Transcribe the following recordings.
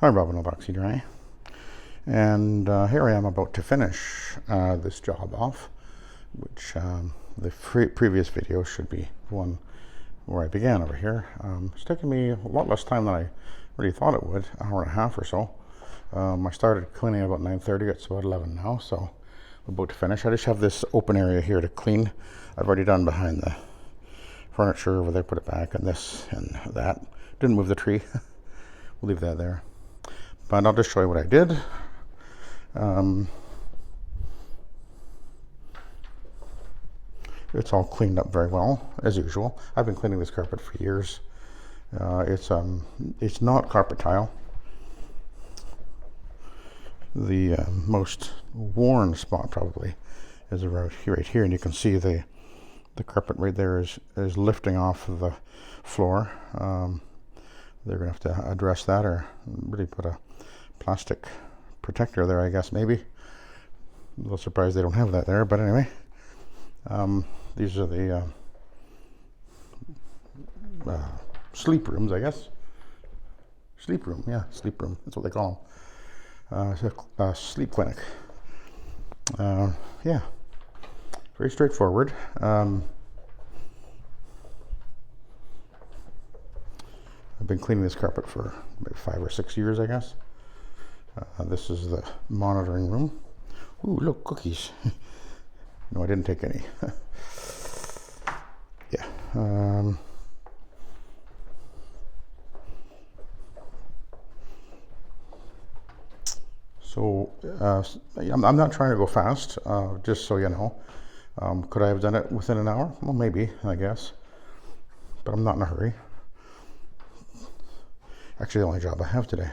Hi, Robin with Oxy-Dry, and here I am about to finish this job off, which the previous video should be one where I began over here. It's taken me a lot less time than I really thought it would, an hour and a half or so. I started cleaning about 9:30, it's about 11 now, so I'm about to finish. I just have this open area here to clean. I've already done behind the furniture over there, put it back, and this and that. Didn't move the tree. We'll leave that there. But I'll just show you what I did. It's all cleaned up very well, as usual. I've been cleaning this carpet for years. It's not carpet tile. The most worn spot probably is right here, and you can see the carpet right there is lifting off of the floor. They're going to have to address that, or really put a plastic protector there, I guess, maybe. A little surprised they don't have that there, but anyway. These are the sleep rooms, I guess. Sleep room, yeah, sleep room. That's what they call them. It's a sleep clinic. Yeah, very straightforward. I've been cleaning this carpet for maybe 5 or 6 years, I guess. This is the monitoring room. Ooh, look, cookies. No, I didn't take any. Yeah. I'm not trying to go fast, just so you know. Could I have done it within an hour? Well, maybe, I guess. But I'm not in a hurry. Actually, the only job I have today.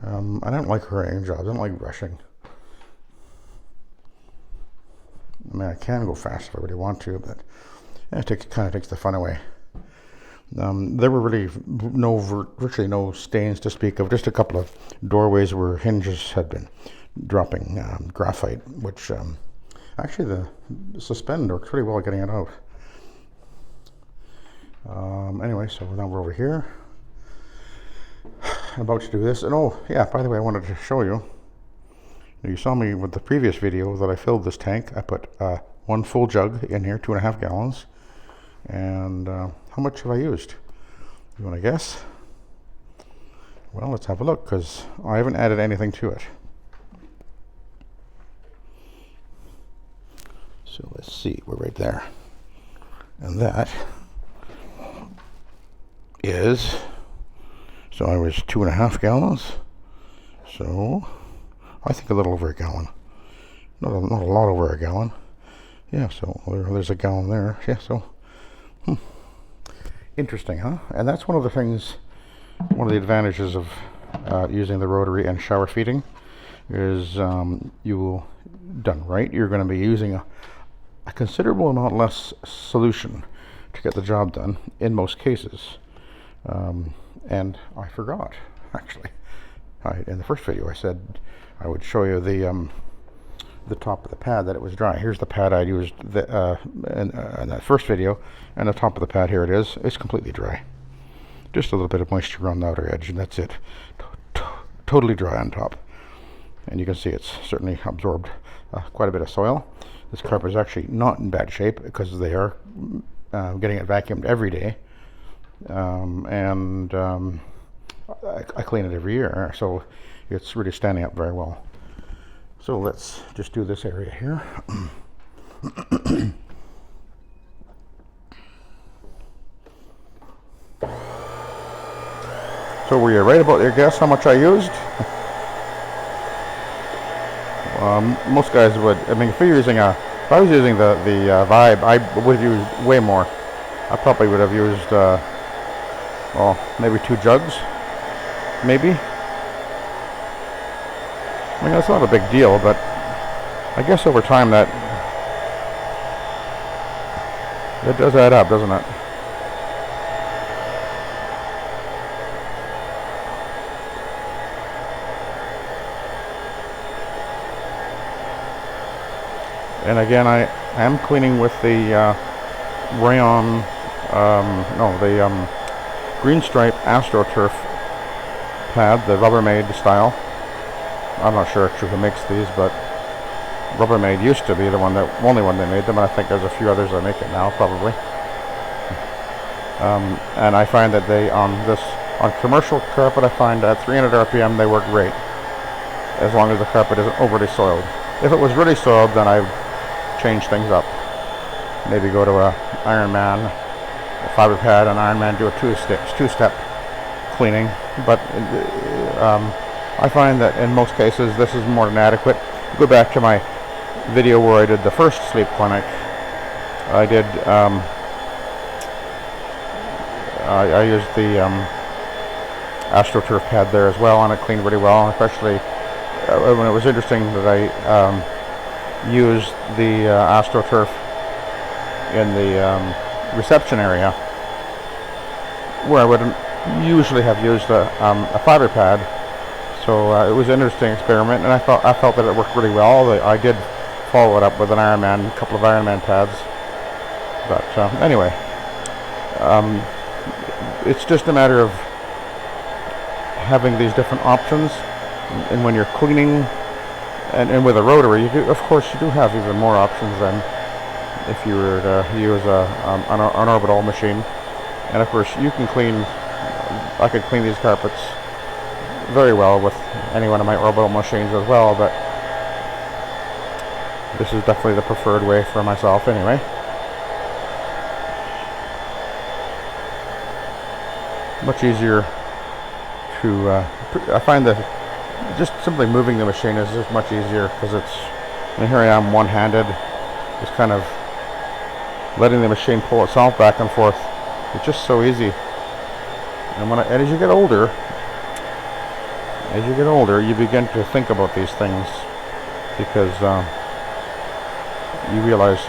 I don't like hurrying jobs. I don't like rushing. I mean, I can go fast if I really want to, but it kind of takes the fun away. There were really virtually no stains to speak of. Just a couple of doorways where hinges had been dropping graphite, which actually the suspend works pretty well getting it out. Anyway, so now we're over here. I'm about to do this, and oh yeah, by the way, I wanted to show you. You saw me with the previous video that I filled this tank. I put one full jug in here, 2.5 gallons. And how much have I used? You want to guess? Well, let's have a look, because I haven't added anything to it. So let's see, we're right there. And that is, so I was 2.5 gallons. So I think a little over a gallon. Not a lot over a gallon. Yeah, so there's a gallon there. Yeah, so interesting, huh? And that's one of the things, one of the advantages of using the rotary and shower feeding is you will, done right, you're going to be using a considerable amount less solution to get the job done in most cases. And I forgot, actually. In the first video I said I would show you the top of the pad, that it was dry. Here's the pad I used in that first video, and the top of the pad, here it is. It's completely dry. Just a little bit of moisture on the outer edge, and that's it. Totally dry on top. And you can see it's certainly absorbed quite a bit of soil. This carpet is actually not in bad shape because they are getting it vacuumed every day. I clean it every year, so it's really standing up very well. So let's just do this area here. So were you right about your guess how much I used? Most guys would. I mean, if I was using the Vibe, I would have used way more. I probably would have used, well, maybe 2 jugs, maybe. I mean, that's not a big deal, but I guess over time that does add up, doesn't it? And again, I am cleaning with the rayon, Green Stripe AstroTurf pad, the Rubbermaid style. I'm not sure actually who makes these, but Rubbermaid used to be the only one that made them, and I think there's a few others that make it now, probably. And I find that on commercial carpet, I find at 300 RPM they work great, as long as the carpet isn't overly soiled. If it was really soiled, then I would change things up. Maybe go to a Ironman, a fiber pad, and Ironman do a two-step cleaning. But I find that in most cases this is more than adequate. Go back to my video where I did the first sleep clinic. I did I used the AstroTurf pad there as well, and it cleaned really well, especially when it was interesting that I used the AstroTurf in the reception area, where I wouldn't usually have used a fiber pad. So it was an interesting experiment, and I felt that it worked really well. I did follow it up with a couple of Ironman pads. But anyway, it's just a matter of having these different options. And when you're cleaning, and with a rotary, of course you do have even more options than if you were to use an orbital machine. And of course you can I could clean these carpets very well with any one of my orbital machines as well, but this is definitely the preferred way for myself anyway. Much easier to I find that just simply moving the machine is just much easier, because here I am one-handed, just kind of letting the machine pull itself back and forth. It's just so easy. And as you get older, you begin to think about these things, because you realize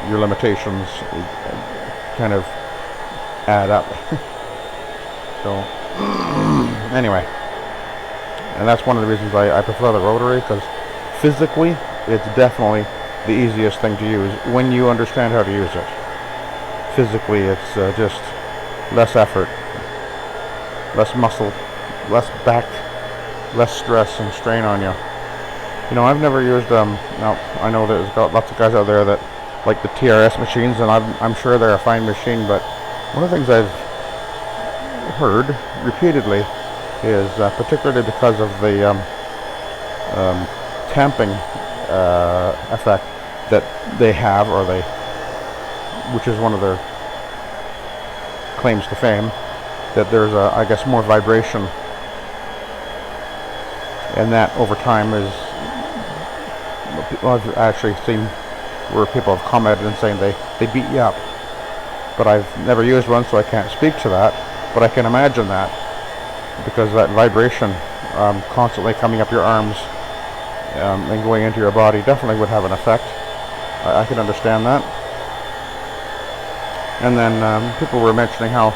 your limitations kind of add up. So anyway, and that's one of the reasons I prefer the rotary, because physically it's definitely the easiest thing to use when you understand how to use it. Physically it's just less effort, less muscle, less back, less stress and strain on you. You know, I've never used now I know there's got lots of guys out there that like the TRS machines, and I'm sure they're a fine machine, but one of the things I've heard repeatedly is particularly because of the tamping effect that they have, which is one of their claims to fame, that there's I guess more vibration, and that over time is, well, I've actually seen where people have commented and saying they beat you up. But I've never used one, so I can't speak to that, but I can imagine that, because that vibration constantly coming up your arms and going into your body definitely would have an effect. I can understand that. And then people were mentioning how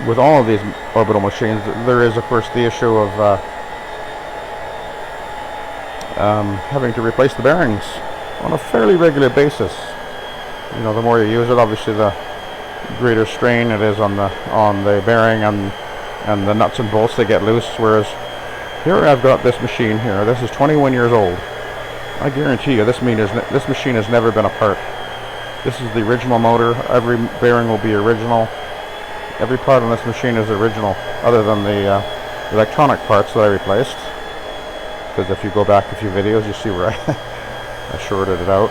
with all of these orbital machines there is of course the issue of having to replace the bearings on a fairly regular basis. You know, the more you use it, obviously the greater strain it is on the bearing and the nuts and bolts, they get loose. Whereas here I've got this machine here. This is 21 years old. I guarantee you this machine has never been apart. This is the original motor. Every bearing will be original. Every part on this machine is original, other than the electronic parts that I replaced. Because if you go back a few videos, you see where I shorted it out.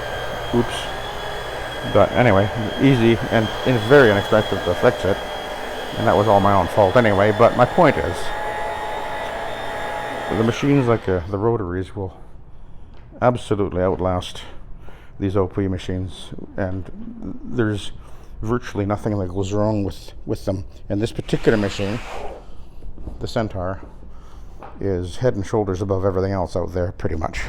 Oops. But anyway, easy, and it's very inexpensive to fix it, and that was all my own fault anyway. But my point is, the machines like the rotaries will absolutely outlast these OP machines, and there's virtually nothing that goes wrong with them. And this particular machine, the Centaur, is head and shoulders above everything else out there, pretty much,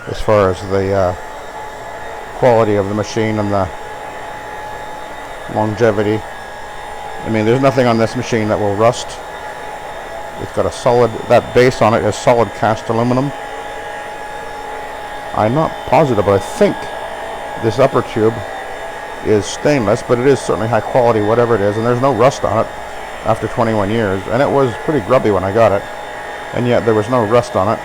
as far as the quality of the machine and the longevity. I mean, there's nothing on this machine that will rust. It's got that base on it is solid cast aluminum. I'm not positive, but I think this upper tube is stainless, but it is certainly high quality, whatever it is, and there's no rust on it after 21 years. And it was pretty grubby when I got it, and yet there was no rust on it.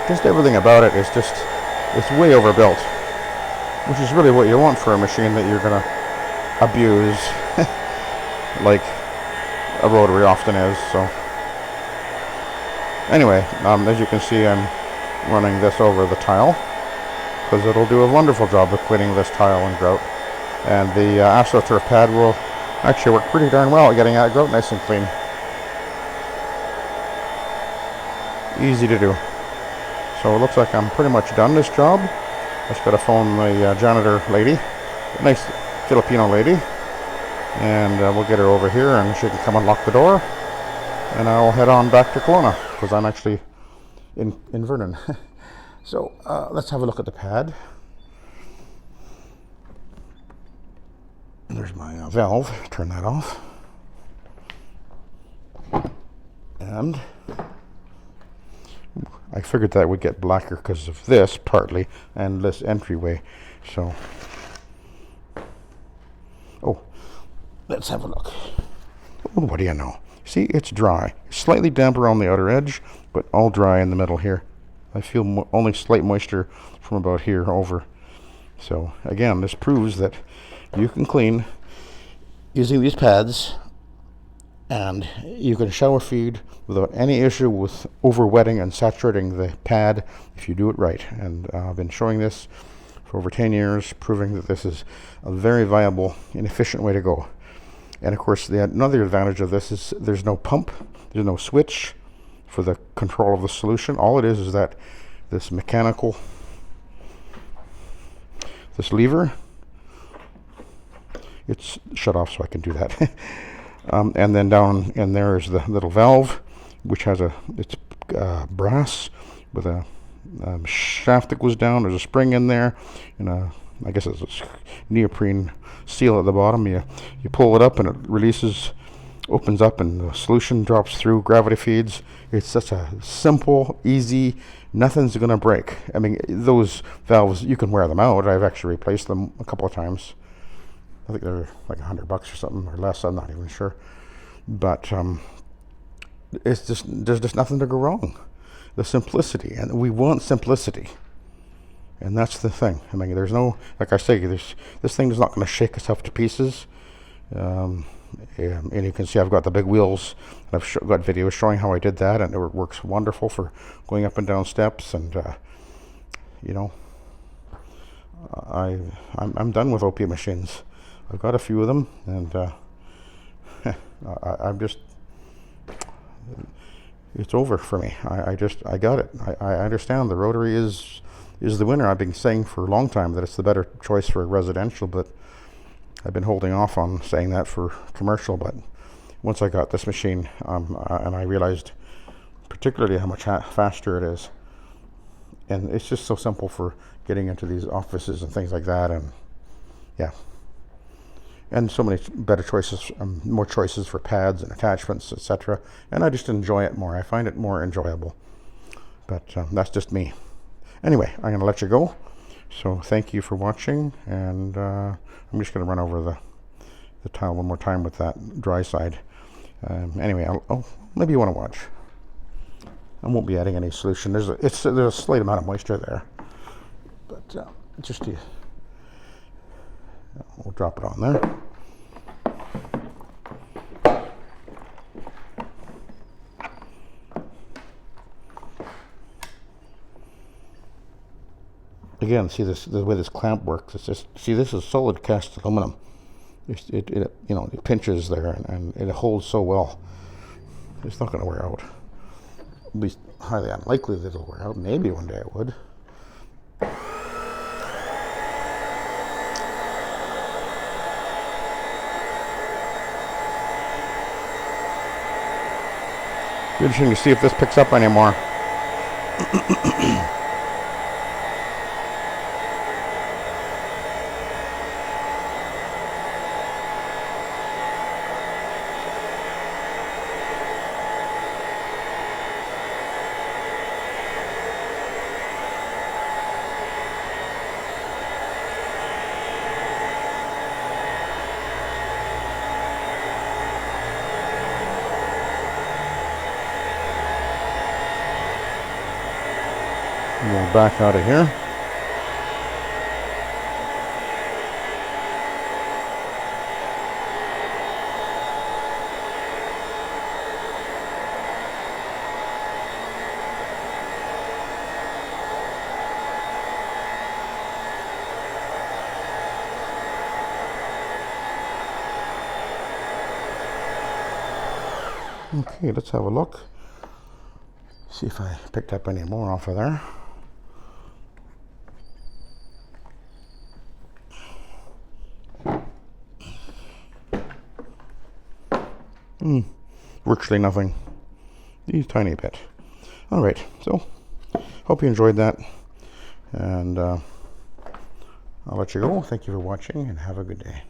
Just everything about it is just, it's way overbuilt, which is really what you want for a machine that you're going to abuse, like a rotary often is. So anyway, as you can see, I'm running this over the tile because it'll do a wonderful job of cleaning this tile and grout, and the AstroTurf pad will actually work pretty darn well at getting that grout nice and clean. Easy to do. So it looks like I'm pretty much done this job. Just got to phone the janitor lady, a nice Filipino lady, and we'll get her over here and she can come unlock the door, and I'll head on back to Kelowna because I'm actually in Vernon. So let's have a look at the pad. There's my valve. Turn that off. And I figured that would get blacker because of this, partly, and this entryway. So, oh, let's have a look. Oh, what do you know? See, it's dry. Slightly damp around the outer edge, but all dry in the middle here. I feel only slight moisture from about here over. So, again, this proves that you can clean using these pads, and you can shower feed without any issue with over-wetting and saturating the pad if you do it right. And I've been showing this for over 10 years, proving that this is a very viable and efficient way to go. And of course, another advantage of this is there's no pump, there's no switch for the control of the solution. All it is that this mechanical, this lever, it's shut off so I can do that. And then down in there is the little valve, which has it's brass with a shaft that goes down. There's a spring in there, and I guess it's a neoprene seal at the bottom. You pull it up and it releases, opens up, and the solution drops through, gravity feeds. It's such a simple, easy, nothing's going to break. I mean, those valves, you can wear them out. I've actually replaced them a couple of times. I think they're like $100 or something, or less, I'm not even sure. But it's just, there's just nothing to go wrong. The simplicity, and we want simplicity. And that's the thing. I mean, there's no, like I say, this thing is not going to shake itself to pieces. And you can see I've got the big wheels, and I've got videos showing how I did that, and it works wonderful for going up and down steps. And you know, I'm done with OP machines. I've got a few of them, and I'm just, it's over for me. I got it. I understand the rotary is the winner. I've been saying for a long time that it's the better choice for residential, but I've been holding off on saying that for commercial. But once I got this machine, and I realized particularly how much faster it is, and it's just so simple for getting into these offices and things like that, and yeah. And so many better choices, more choices for pads and attachments, etc. And I just enjoy it more. I find it more enjoyable. But that's just me. Anyway, I'm going to let you go. So thank you for watching. And I'm just going to run over the tile one more time with that dry side. Anyway, maybe you want to watch. I won't be adding any solution. There's a slight amount of moisture there. But just to... We'll drop it on there. Again, see the way this clamp works. It's just, see, this is solid cast aluminum. It you know, it pinches there, and it holds so well. It's not going to wear out. At least highly unlikely that it'll wear out. Maybe one day it would. Be interesting to see if this picks up anymore. We'll back out of here. Okay, let's have a look. See if I picked up any more off of there. Virtually nothing. These tiny bit. All right, so hope you enjoyed that, and I'll let you go. Thank you for watching, and have a good day.